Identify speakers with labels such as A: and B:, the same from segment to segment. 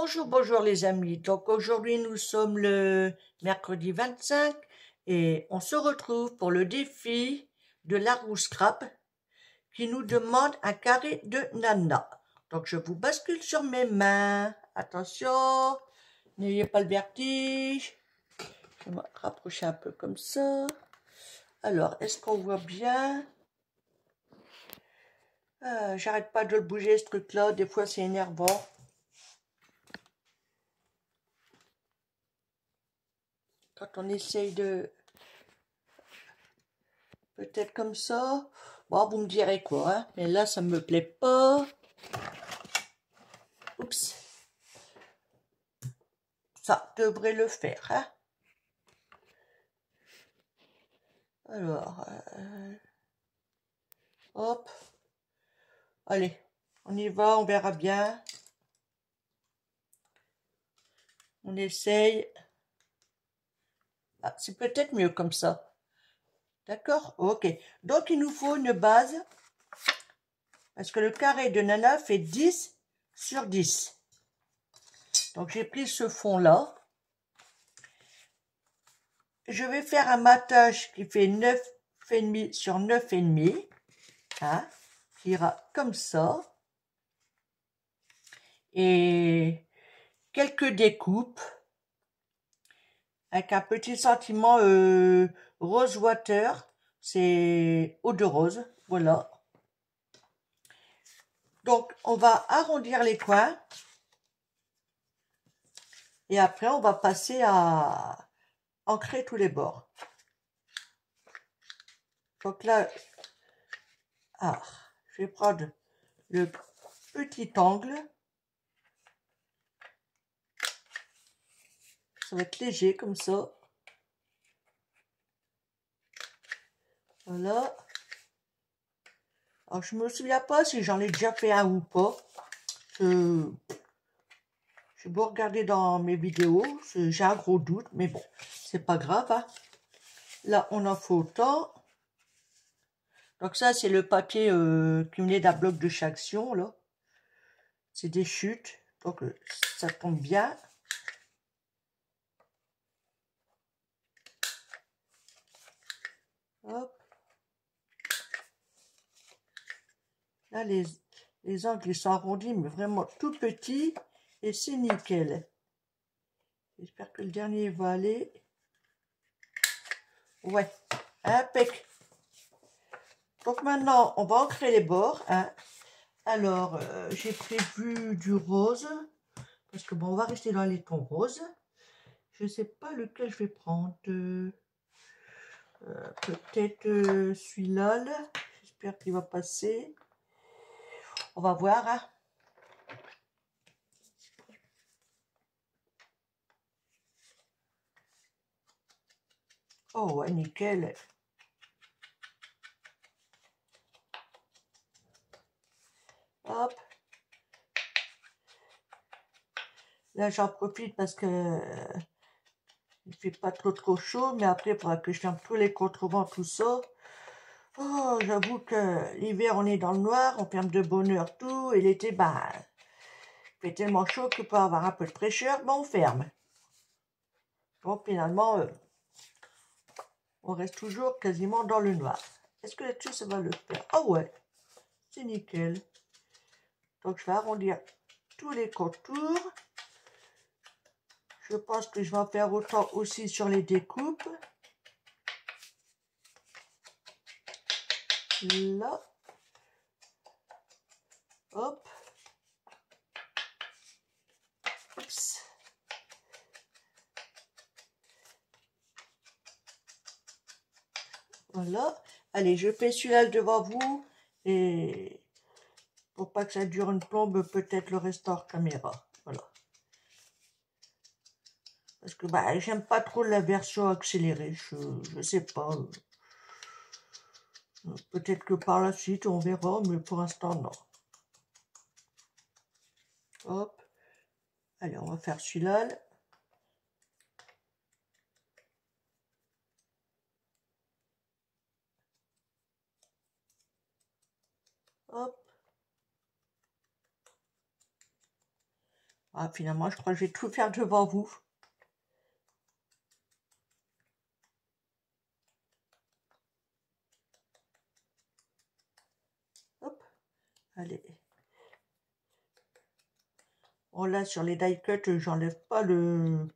A: Bonjour, bonjour les amis. Donc aujourd'hui nous sommes le mercredi 25 et on se retrouve pour le défi de la roue scrap qui nous demande un carré de nana. Donc je vous bascule sur mes mains. Attention, n'ayez pas le vertige. Je vais me rapprocher un peu comme ça. Alors, est-ce qu'on voit bien? J'arrête pas de le bouger ce truc-là, des fois c'est énervant. Quand on essaye de... Peut-être comme ça. Bon, vous me direz quoi, hein? Mais là, ça me plaît pas. Oups. Ça devrait le faire, hein? Alors, hop. Allez, on y va, on verra bien. On essaye. Ah, c'est peut-être mieux comme ça. D'accord? Ok. Donc, il nous faut une base. Parce que le carré de nana fait 10 sur 10. Donc, j'ai pris ce fond-là. Je vais faire un matage qui fait 9,5 sur 9,5. Hein, qui ira comme ça. Et quelques découpes avec un petit sentiment rose water, c'est eau de rose, voilà. Donc on va arrondir les coins et après on va passer à ancrer tous les bords. Donc là, je vais prendre le petit angle. Ça va être léger comme ça. Voilà. Alors je me souviens pas si j'en ai déjà fait un ou pas. J'ai beau regarder dans mes vidéos, j'ai un gros doute, mais bon, c'est pas grave. Hein. Là, on en faut autant. Donc ça, c'est le papier qui venait d'un bloc de Chaction, là. C'est des chutes, donc ça tombe bien. Hop. Là, les angles, ils sont arrondis, mais vraiment tout petits, et c'est nickel. J'espère que le dernier va aller. Ouais, impec. Donc maintenant, on va ancrer les bords. Hein. Alors, j'ai prévu du rose, parce que bon, on va rester dans les tons roses. Je ne sais pas lequel je vais prendre. Peut-être celui-là. J'espère qu'il va passer. On va voir. Hein. Oh, ouais, nickel. Hop. Là, j'en profite parce que il fait pas trop chaud, mais après, il faudra que je ferme tous les contrevents, tout ça. Oh, j'avoue que l'hiver, on est dans le noir, on ferme de bonne heure tout, et l'été, bah, il fait tellement chaud que pour avoir un peu de fraîcheur, bon, on ferme. Bon, finalement, on reste toujours quasiment dans le noir. Est-ce que là-dessus, ça va le faire? Oh ouais, c'est nickel. Donc, je vais arrondir tous les contours. Je pense que je vais en faire autant aussi sur les découpes. Là. Hop. Oups. Voilà. Allez, je fais celui-là devant vous. Et pour pas que ça dure une plombe, peut-être le reste hors caméra. Voilà. Parce que bah, j'aime pas trop la version accélérée. Je sais pas. Peut-être que par la suite, on verra. Mais pour l'instant, non. Hop. Allez, on va faire celui-là. Hop. Ah, finalement, je crois que je vais tout faire devant vous. Hop, allez. Bon, là, sur les die cut, j'enlève pas le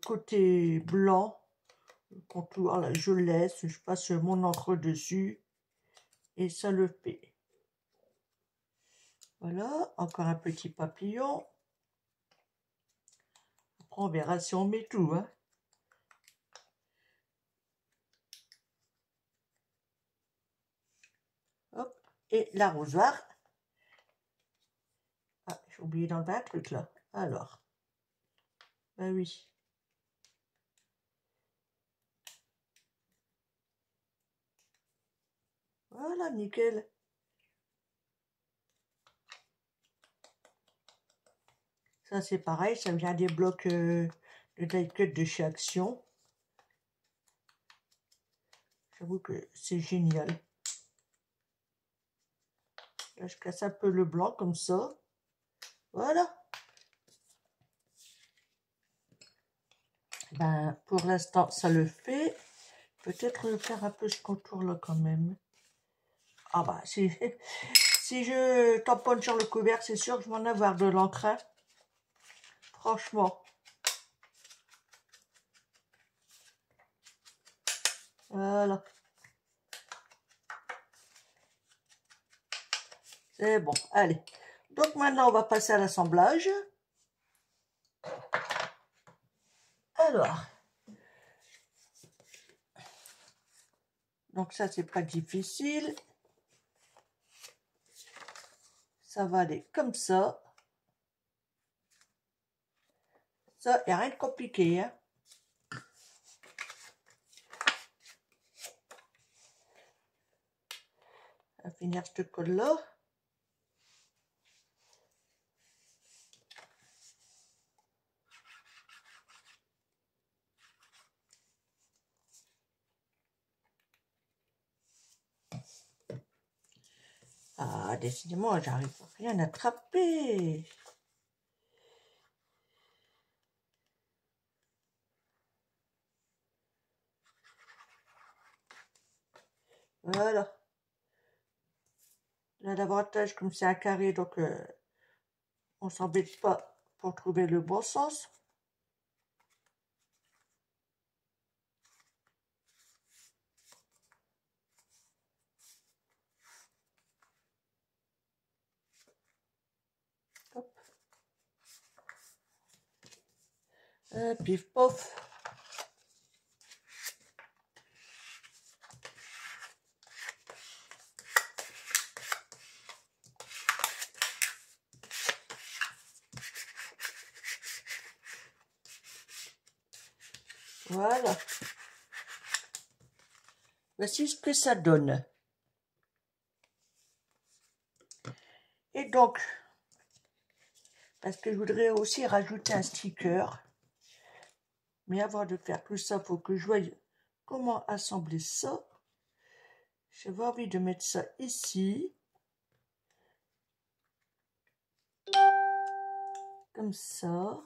A: côté blanc. Le contour, là, je laisse. Je passe mon encre dessus. Et ça le fait. Voilà, encore un petit papillon. Après, on verra si on met tout, hein. Hop, et l'arrosoir. Ah, j'ai oublié d'enlever un truc, là. Alors, ben oui. Voilà, nickel. Ça, c'est pareil, ça vient des blocs de die cut de chez Action. J'avoue que c'est génial. Là, je casse un peu le blanc comme ça. Voilà. Ben, pour l'instant, ça le fait. Peut-être faire un peu ce contour-là quand même. Ah bah, si, si je tamponne sur le couvercle, c'est sûr que je vais en avoir de l'encre. Hein. Franchement. Voilà. C'est bon, allez. Donc maintenant, on va passer à l'assemblage. Alors. Donc ça, c'est pas difficile. Ça va aller comme ça. Ça, il n'y a rien de compliqué. Hein. On va finir ce col-là. Ah, décidément, j'arrive à rien attraper. Voilà. Là, l'avantage, comme c'est un carré, donc on s'embête pas pour trouver le bon sens. Hop. Pif pof. Voilà. Voici ce que ça donne. Et donc, parce que je voudrais aussi rajouter un sticker. Mais avant de faire tout ça, il faut que je voie comment assembler ça. J'avais envie de mettre ça ici. Comme ça.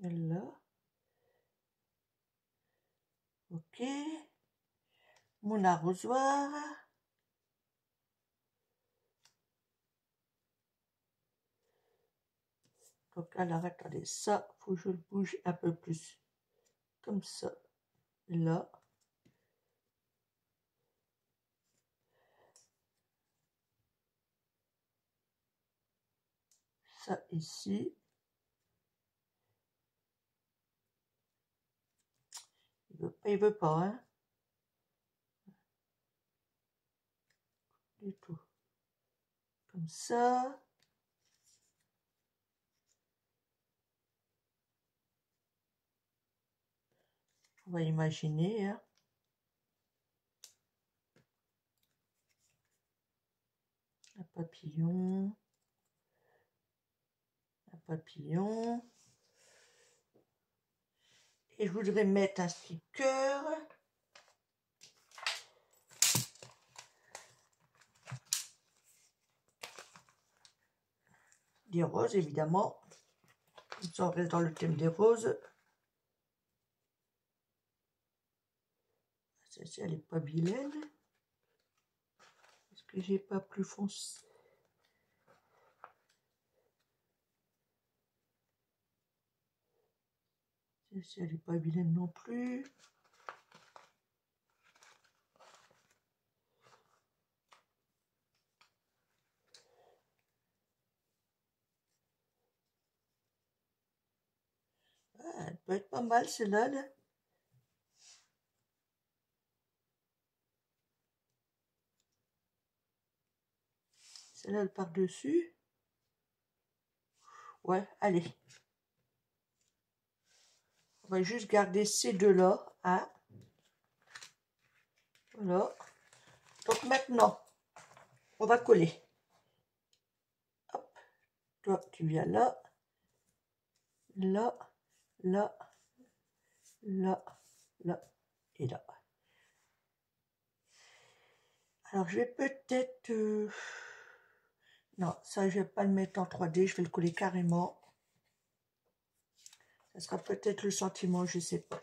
A: Et là. Ok. Mon arrosoir. Donc alors attendez, ça, faut que je le bouge un peu plus. Comme ça. Là. Ça ici. Il veut pas, hein. Du tout. Comme ça. On va imaginer, hein. Un papillon. Un papillon. Et je voudrais mettre un sticker. des roses, évidemment. Comme ça, on reste dans le thème des roses. Celle-ci, elle n'est pas vilaine. Est-ce que j'ai pas plus foncé? Celle-ci, elle n'est pas vilaine non plus. Ah, elle peut être pas mal, celle-là. Là. Celle-là, elle part dessus. Ouais, allez. On va juste garder ces deux-là. Hein. Voilà. Donc maintenant, on va coller. Hop. Toi, tu viens là. Là. Là. Là. Là. Et là. Alors, je vais peut-être... Non, ça, je vais pas le mettre en 3D. Je vais le coller carrément. Ça sera peut-être le sentiment, je sais pas.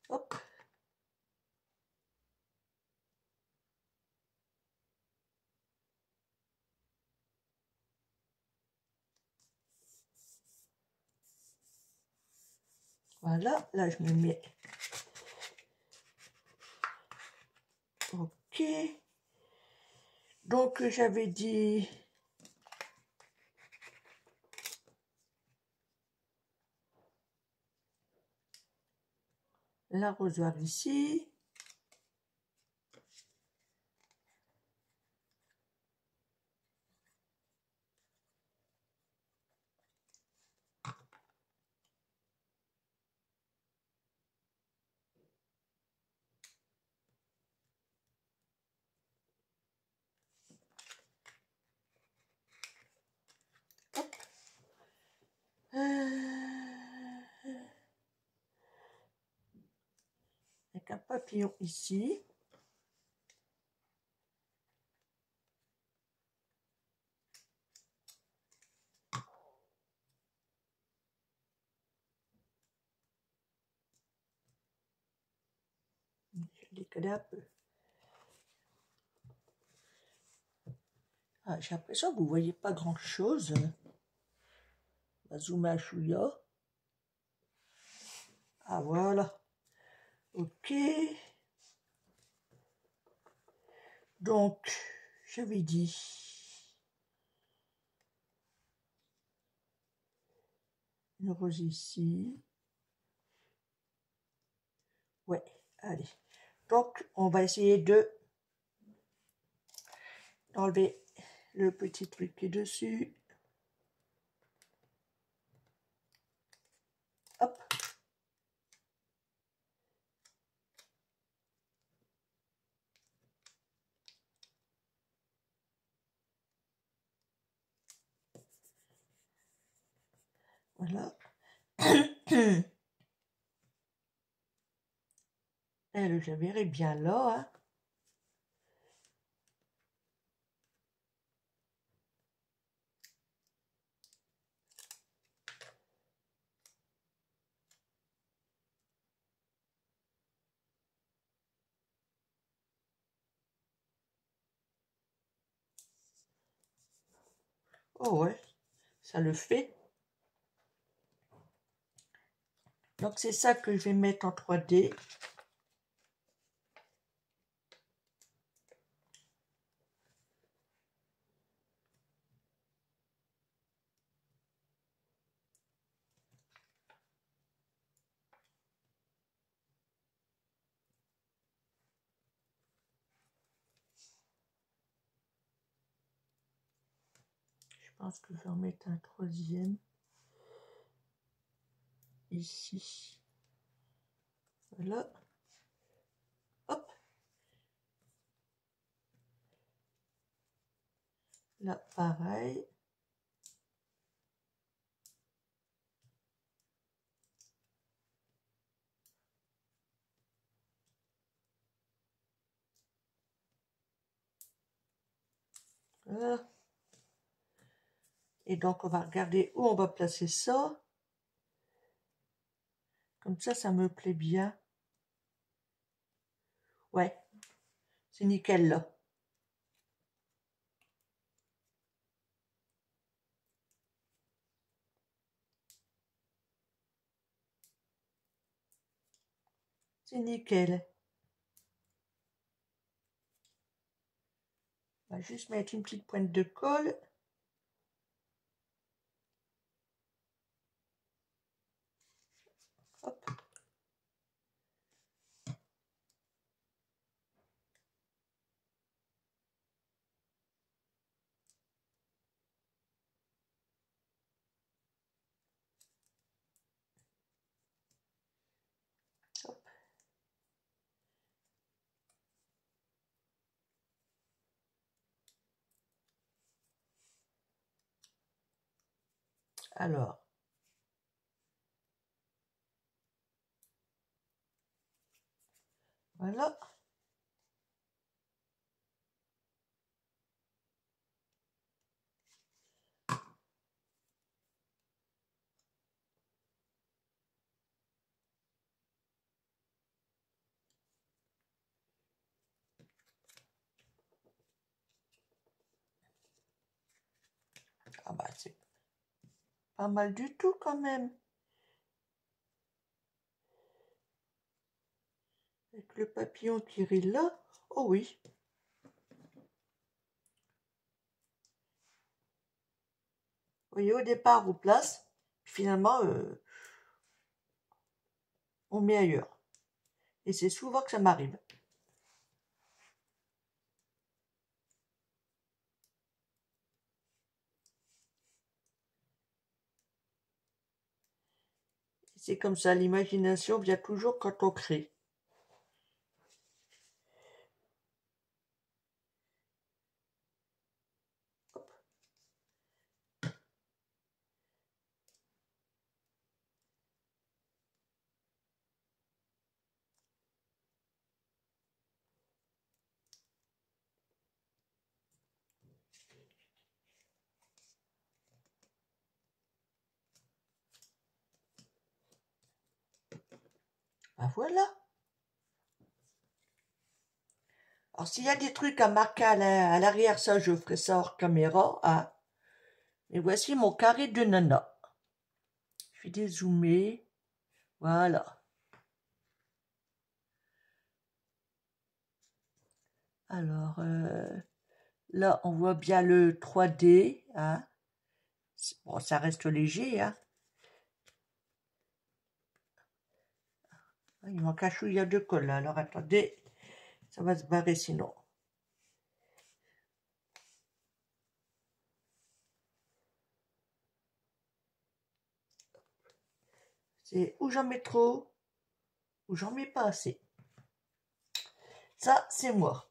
A: Hop. Voilà, là, je me mets. Ok. Donc, j'avais dit... l'arrosoir ici. Hop. Avec un papillon ici. Je vais décaler un peu. Ah, j'ai l'impression que vous ne voyez pas grand-chose. On va zoomer un chouïa. Ah, voilà. Ok. Donc, j'avais dit... une rose ici. Ouais, allez. Donc, on va essayer de enlever le petit truc qui est dessus. Hop. Voilà. Elle, je verrai bien là. Hein. Oh ouais, ça le fait. Donc c'est ça que je vais mettre en 3D. Je pense que je vais en mettre un troisième. Ici. Voilà. Hop. Là, pareil. Voilà. Et donc, on va regarder où on va placer ça. Comme ça me plaît bien. Ouais, c'est nickel là. C'est nickel. On va juste mettre une petite pointe de colle. Hop. Hop. Alors. Voilà. Ah bah c'est pas mal du tout quand même. Avec le papillon qui rit là. Oh oui. Vous voyez, au départ, on place. Finalement, on met ailleurs. Et c'est souvent que ça m'arrive. C'est comme ça, l'imagination vient toujours quand on crée. Ben voilà. Alors s'il y a des trucs à marquer à l'arrière, ça je ferai ça hors caméra. Hein. Et voici mon carré de nana. Je vais dézoomer. Voilà. Alors, là, on voit bien le 3D. Hein. Bon, ça reste léger. Hein. Il manque un chouïa de colle. Là. Alors, attendez. Ça va se barrer sinon. C'est où j'en mets trop, ou j'en mets pas assez. Ça, c'est moi.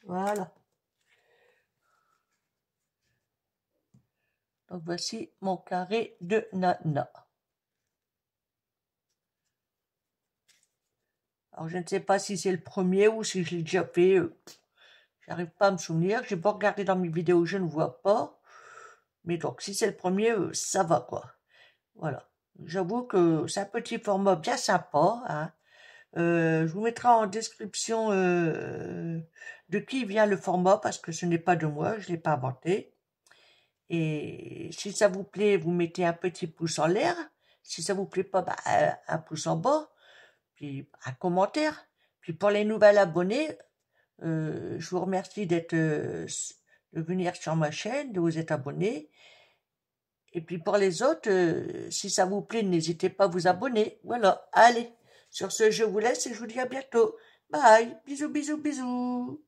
A: Voilà. Donc voici mon carré de nana. Alors je ne sais pas si c'est le premier ou si je l'ai déjà fait. J'arrive pas à me souvenir. J'ai pas regardé dans mes vidéos, je ne vois pas. Mais donc si c'est le premier, ça va quoi. Voilà. J'avoue que c'est un petit format bien sympa. Hein. Je vous mettrai en description de qui vient le format parce que ce n'est pas de moi, je ne l'ai pas inventé. Et si ça vous plaît, vous mettez un petit pouce en l'air. Si ça vous plaît pas, bah, un pouce en bas. Puis un commentaire. Puis pour les nouvelles abonnés, je vous remercie de venir sur ma chaîne, de vous être abonné. Et puis pour les autres, si ça vous plaît, n'hésitez pas à vous abonner. Voilà, allez. Sur ce, je vous laisse et je vous dis à bientôt. Bye, bisous, bisous, bisous.